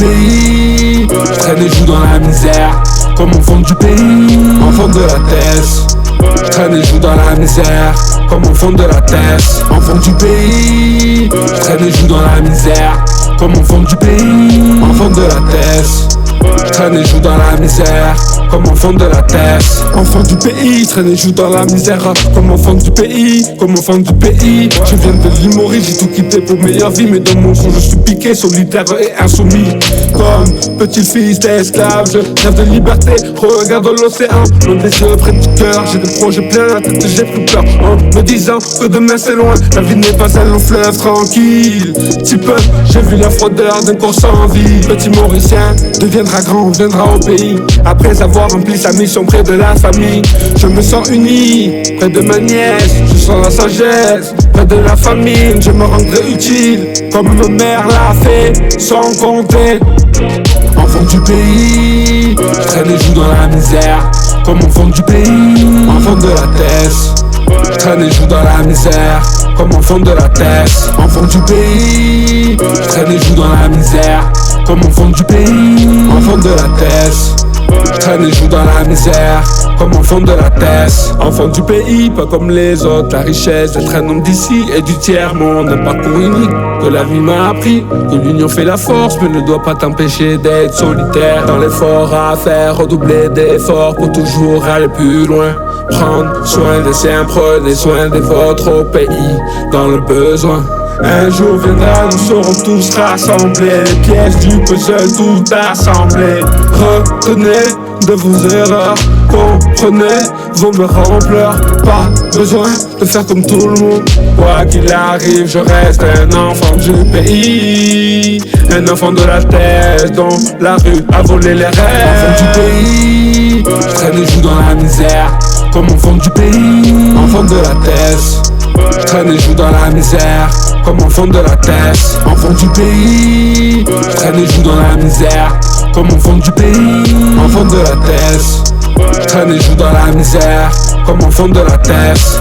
pays, je traîne et joue dans la misère, comme enfant du pays, enfant de la Thèse. Je traîne et joue dans la misère, comme enfant de la Thèse. Enfant du pays, je traîne et joue dans la misère, comme enfant du pays, enfant de la Thèse. Je traîne et joue dans la misère, comme enfant de la Thèse. Enfant du pays, traîne et joue dans la misère, comme enfant du pays, comme enfant du pays. Je viens de l'île Maurice, j'ai tout quitté pour meilleure vie, mais dans mon fond je suis piqué, solitaire et insoumis. Comme petit fils d'esclave, je rêve de liberté, regarde l'océan, loin des yeux près du cœur. J'ai des projets plein la tête, j'ai plus peur en me disant que demain c'est loin. La vie n'est pas un long fleuve tranquille. Petit peu, j'ai vu la froideur d'un corps sans vie. Petit Mauricien deviendra grand, viendra au pays. Après avoir rempli sa mission près de la famille, je me sens uni, près de ma nièce. Je sens la sagesse, près de la famine. Je me rendrai utile, comme ma mère l'a fait, sans compter. Enfant du pays, je traîne et joue dans la misère, comme enfant du pays, enfant de la Thèse. Je traîne et joue dans la misère, comme enfant de la Thèse. Enfant du pays, je traîne et joue dans la misère, comme enfant du pays, enfant de la Thèse. Je traîne et joue dans la misère, comme enfant de la Thèse. Enfant du pays, pas comme les autres. La richesse d'être un homme d'ici et du tiers-monde. Un parcours unique que la vie m'a appris, que l'union fait la force, mais ne doit pas t'empêcher d'être solitaire. Dans l'effort à faire, redoubler d'efforts pour toujours aller plus loin. Prendre soin des siens, prenez soin des vôtres au pays, dans le besoin. Un jour viendra, nous serons tous rassemblés, les pièces du puzzle tout assemblées. Retenez de vos erreurs, comprenez vos meurtres en pleurs. Pas besoin de faire comme tout le monde. Quoi qu'il arrive, je reste un enfant du pays, un enfant de la terre dont la rue a volé les rêves. Enfant du pays, je traîne et joue dans la misère, comme enfant du pays, enfant de la Thèse. Je traîne et joue dans la misère, comme enfant de la Thèse. Enfant du pays, je traîne et joue dans la misère, comme enfant du pays, enfant de la Thèse. Je traîne et joue dans la misère, comme enfant de la Thèse.